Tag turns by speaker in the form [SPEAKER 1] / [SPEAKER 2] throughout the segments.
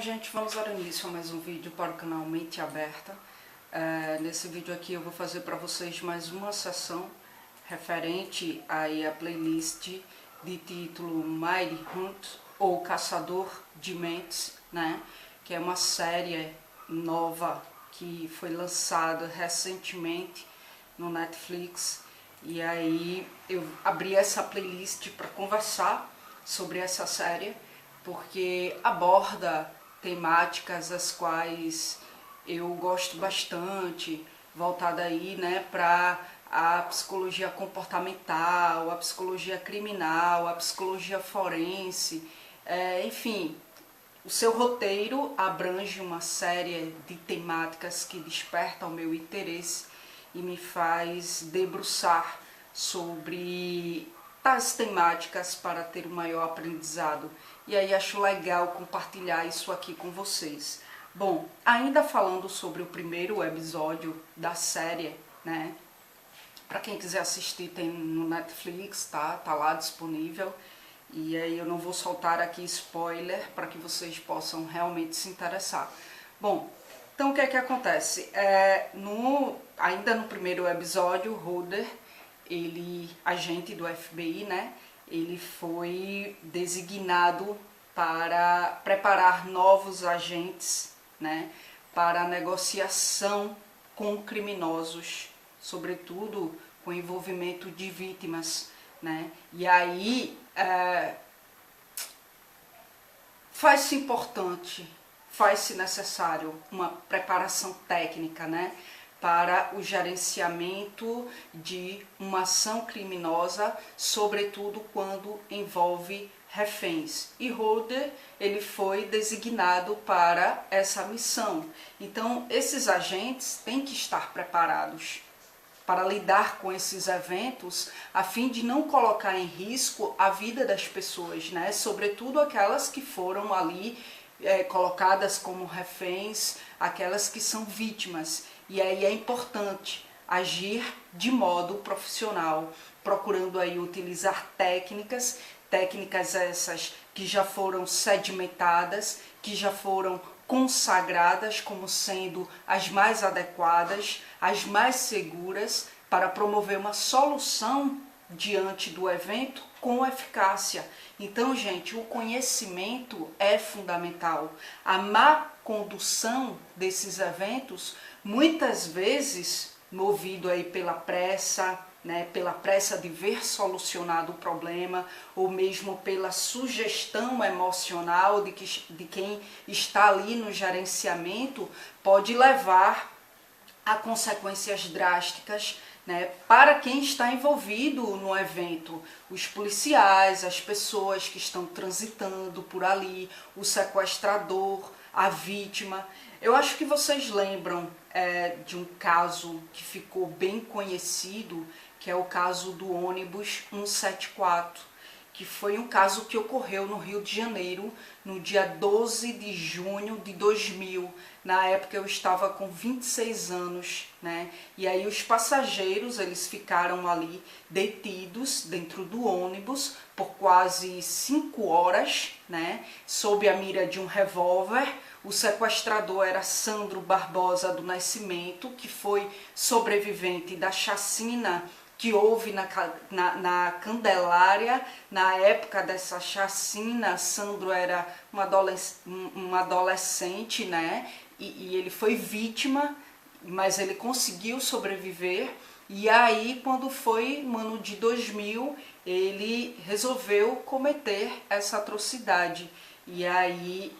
[SPEAKER 1] gente, vamos dar início a mais um vídeo para o canal Mente Aberta. Nesse vídeo aqui eu vou fazer para vocês mais uma sessão referente aí à playlist de título Mind Hunt, ou Caçador de Mentes, né? Que é uma série nova que foi lançada recentemente no Netflix. E aí eu abri essa playlist para conversar sobre essa série, porque aborda temáticas as quais eu gosto bastante, voltada aí, né, para a psicologia comportamental, a psicologia criminal, a psicologia forense, enfim. O seu roteiro abrange uma série de temáticas que despertam o meu interesse e me faz debruçar sobre tais temáticas para ter um maior aprendizado. E aí acho legal compartilhar isso aqui com vocês. Bom, ainda falando sobre o primeiro episódio da série, né? Para quem quiser assistir, tem no Netflix, tá? Tá lá disponível. E aí eu não vou soltar aqui spoiler para que vocês possam realmente se interessar. Bom, então o que é que acontece? Ainda no primeiro episódio, o Hodder, agente do FBI, né? Ele foi designado para preparar novos agentes, né? Para a negociação com criminosos, sobretudo com envolvimento de vítimas, né? E aí faz-se importante, faz-se necessário uma preparação técnica, né, para o gerenciamento de uma ação criminosa, sobretudo quando envolve reféns. E Hodder, ele foi designado para essa missão. Então, esses agentes têm que estar preparados para lidar com esses eventos, a fim de não colocar em risco a vida das pessoas, né? Sobretudo aquelas que foram ali colocadas como reféns, aquelas que são vítimas. E aí é importante agir de modo profissional, procurando aí utilizar técnicas essas que já foram sedimentadas, que já foram consagradas como sendo as mais adequadas, as mais seguras para promover uma solução diante do evento com eficácia. Então, gente, o conhecimento é fundamental. A má condução desses eventos, muitas vezes movido aí pela pressa, né, pela pressa de ver solucionado o problema, ou mesmo pela sugestão emocional de quem está ali no gerenciamento, pode levar a consequências drásticas, né, para quem está envolvido no evento, os policiais, as pessoas que estão transitando por ali, o sequestrador, a vítima. Eu acho que vocês lembram de um caso que ficou bem conhecido, que é o caso do ônibus 174, que foi um caso que ocorreu no Rio de Janeiro, no dia 12 de junho de 2000. Na época eu estava com 26 anos, né? E aí os passageiros, eles ficaram ali detidos dentro do ônibus por quase 5 horas, né? Sob a mira de um revólver. O sequestrador era Sandro Barbosa do Nascimento, que foi sobrevivente da chacina que houve na Candelária. Na época dessa chacina, Sandro era um adolescente, né? E ele foi vítima, mas ele conseguiu sobreviver. E aí, quando foi no ano de 2000, ele resolveu cometer essa atrocidade. E aí,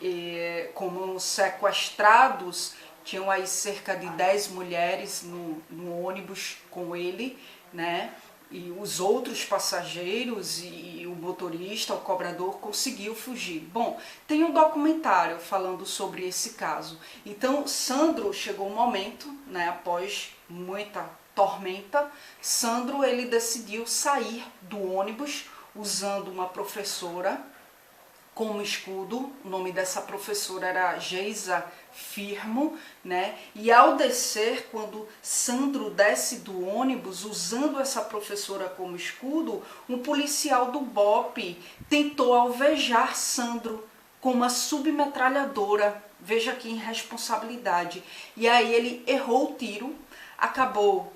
[SPEAKER 1] como sequestrados, tinham aí cerca de 10 mulheres no ônibus com ele, né? E os outros passageiros e o motorista, o cobrador, conseguiu fugir. Bom, tem um documentário falando sobre esse caso. Então, Sandro, chegou um momento, né, após muita tormenta, Sandro, ele decidiu sair do ônibus usando uma professora como escudo. O nome dessa professora era Geisa Firmo, né? E ao descer, quando Sandro desce do ônibus usando essa professora como escudo, um policial do BOPE tentou alvejar Sandro, com uma submetralhadora. Veja que irresponsabilidade. E aí ele errou o tiro, acabou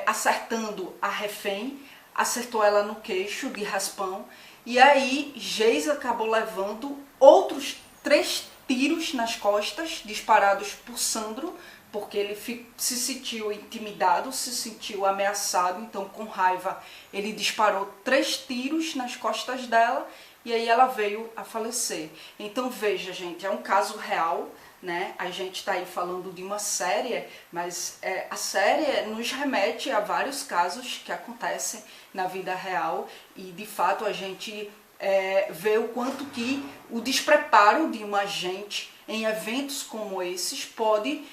[SPEAKER 1] acertando a refém, acertou ela no queixo de raspão, e aí Geisa acabou levando outros 3 tiros nas costas, disparados por Sandro, porque ele se sentiu intimidado, se sentiu ameaçado, então com raiva ele disparou 3 tiros nas costas dela, e aí ela veio a falecer. Então veja, gente, é um caso real, né? A gente está aí falando de uma série, mas a série nos remete a vários casos que acontecem na vida real, e de fato a gente vê o quanto que o despreparo de um agente em eventos como esses pode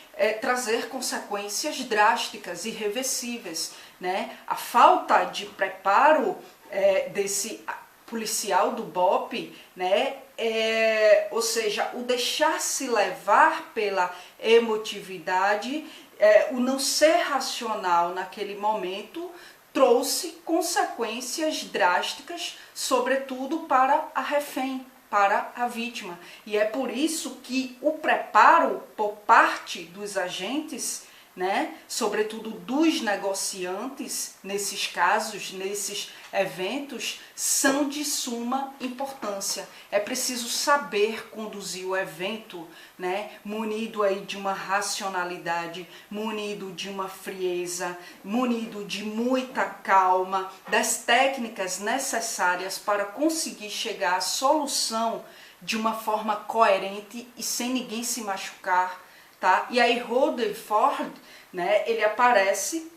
[SPEAKER 1] trazer consequências drásticas, irreversíveis, né? A falta de preparo desse policial do BOPE, né? Ou seja, o deixar-se levar pela emotividade, o não ser racional naquele momento, trouxe consequências drásticas, sobretudo para a refém, para a vítima. E é por isso que o preparo por parte dos agentes, né, sobretudo dos negociantes, nesses casos, nesses eventos, são de suma importância. É preciso saber conduzir o evento, né, munido aí de uma racionalidade, munido de uma frieza, munido de muita calma, das técnicas necessárias para conseguir chegar à solução de uma forma coerente e sem ninguém se machucar. Tá? E aí Rutherford, né, ele aparece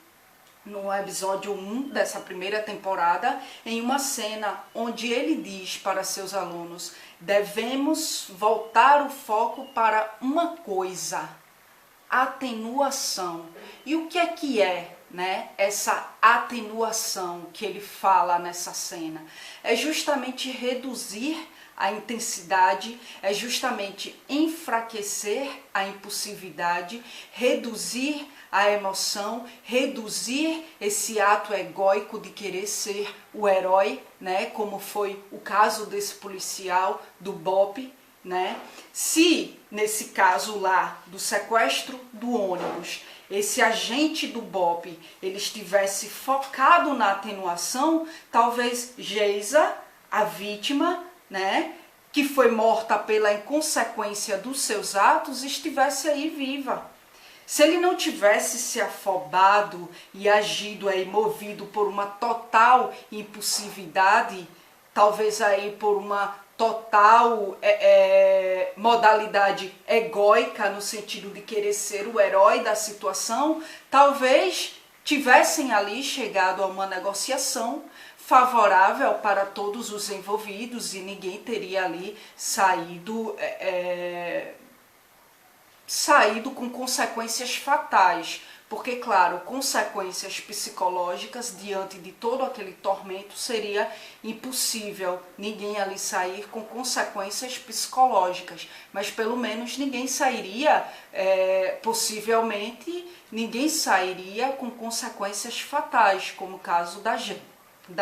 [SPEAKER 1] no episódio 1 dessa primeira temporada, em uma cena onde ele diz para seus alunos: devemos voltar o foco para uma coisa, atenuação. E o que é, né, essa atenuação que ele fala nessa cena? É justamente reduzir a intensidade, é justamente enfraquecer a impulsividade, reduzir a emoção, reduzir esse ato egóico de querer ser o herói, né? Como foi o caso desse policial do BOPE, né? Se nesse caso lá do sequestro do ônibus, esse agente do BOPE ele estivesse focado na atenuação, talvez Geisa, a vítima, né, que foi morta pela inconsequência dos seus atos, estivesse aí viva. Se ele não tivesse se afobado e agido aí movido por uma total impulsividade, talvez aí por uma total modalidade egóica, no sentido de querer ser o herói da situação, talvez tivessem ali chegado a uma negociação favorável para todos os envolvidos e ninguém teria ali saído com consequências fatais, porque, claro, consequências psicológicas diante de todo aquele tormento seria impossível ninguém ali sair com consequências psicológicas, mas pelo menos ninguém sairia, possivelmente, ninguém sairia com consequências fatais, como o caso da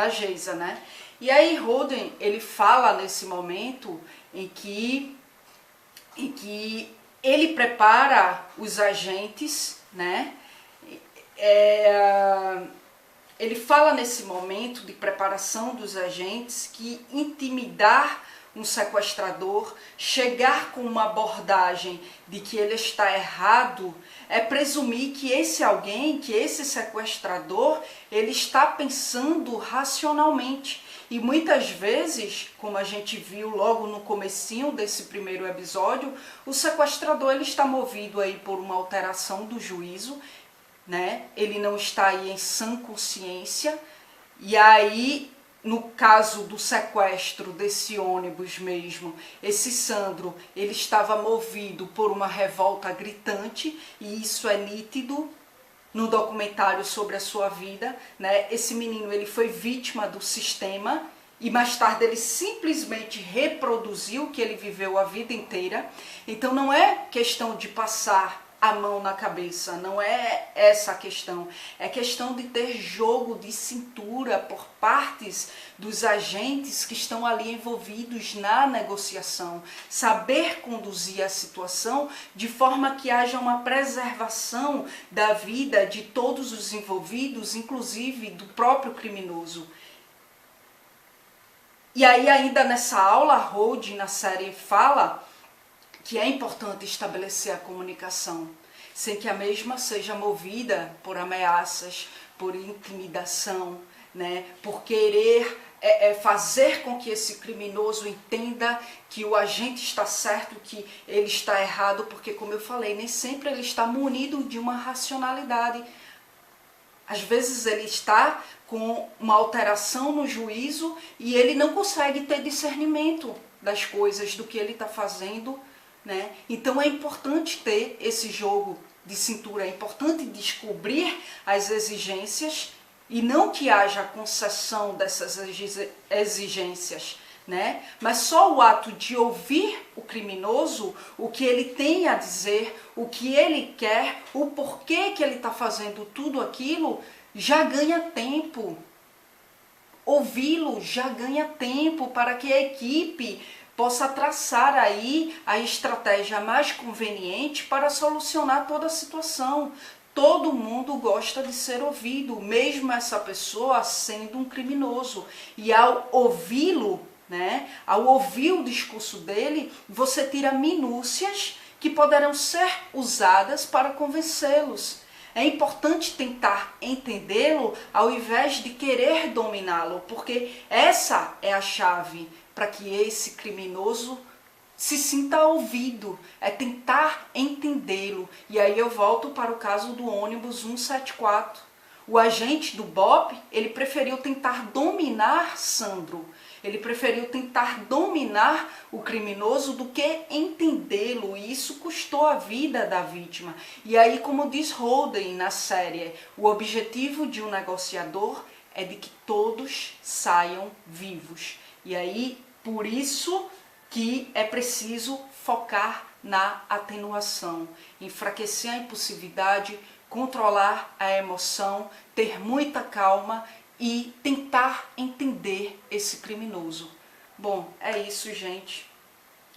[SPEAKER 1] Geisa, né? E aí Holden, ele fala nesse momento em que ele prepara os agentes, né? Ele fala nesse momento de preparação dos agentes que intimidar um sequestrador, chegar com uma abordagem de que ele está errado, é presumir que esse alguém, que esse sequestrador, ele está pensando racionalmente. E muitas vezes, como a gente viu logo no comecinho desse primeiro episódio, o sequestrador ele está movido aí por uma alteração do juízo, né? Ele não está aí em sã consciência, e aí, no caso do sequestro desse ônibus mesmo, esse Sandro, ele estava movido por uma revolta gritante, e isso é nítido no documentário sobre a sua vida, né? Esse menino ele foi vítima do sistema e mais tarde ele simplesmente reproduziu o que ele viveu a vida inteira. Então não é questão de passar a mão na cabeça, não é essa a questão. É questão de ter jogo de cintura por partes dos agentes que estão ali envolvidos na negociação. Saber conduzir a situação de forma que haja uma preservação da vida de todos os envolvidos, inclusive do próprio criminoso. E aí ainda nessa aula, Hold na série fala que é importante estabelecer a comunicação, sem que a mesma seja movida por ameaças, por intimidação, né? Por querer fazer com que esse criminoso entenda que o agente está certo, que ele está errado, porque, como eu falei, nem sempre ele está munido de uma racionalidade. Às vezes ele está com uma alteração no juízo e ele não consegue ter discernimento das coisas, do que ele está fazendo, né? Então é importante ter esse jogo de cintura, é importante descobrir as exigências e não que haja concessão dessas exigências, né? Mas só o ato de ouvir o criminoso, o que ele tem a dizer, o que ele quer, o porquê que ele está fazendo tudo aquilo, já ganha tempo. Ouvi-lo já ganha tempo para que a equipe possa traçar aí a estratégia mais conveniente para solucionar toda a situação. Todo mundo gosta de ser ouvido, mesmo essa pessoa sendo um criminoso. E ao ouvi-lo, né, ao ouvir o discurso dele, você tira minúcias que poderão ser usadas para convencê-los. É importante tentar entendê-lo ao invés de querer dominá-lo, porque essa é a chave para que esse criminoso se sinta ouvido, é tentar entendê-lo. E aí eu volto para o caso do ônibus 174. O agente do BOPE, ele preferiu tentar dominar Sandro. Ele preferiu tentar dominar o criminoso do que entendê-lo, e isso custou a vida da vítima. E aí, como diz Holden na série, o objetivo de um negociador é de que todos saiam vivos. E aí, por isso que é preciso focar na atenuação, enfraquecer a impulsividade, controlar a emoção, ter muita calma e tentar entender esse criminoso. Bom, é isso, gente.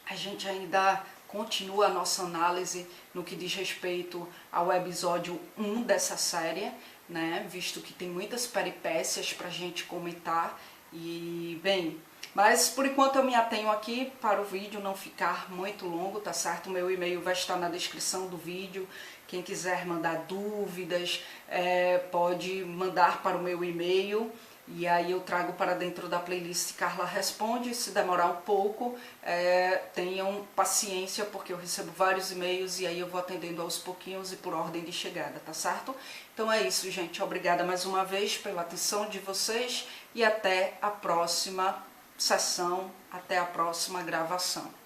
[SPEAKER 1] A gente ainda continua a nossa análise no que diz respeito ao episódio 1 dessa série, né? Visto que tem muitas peripécias para a gente comentar. E, bem, mas por enquanto eu me atenho aqui para o vídeo não ficar muito longo, tá certo? O meu e-mail vai estar na descrição do vídeo. Quem quiser mandar dúvidas, pode mandar para o meu e-mail. E aí eu trago para dentro da playlist Carla Responde. Se demorar um pouco, tenham paciência, porque eu recebo vários e-mails e aí eu vou atendendo aos pouquinhos e por ordem de chegada, tá certo? Então é isso, gente. Obrigada mais uma vez pela atenção de vocês e até a próxima sessão, até a próxima gravação.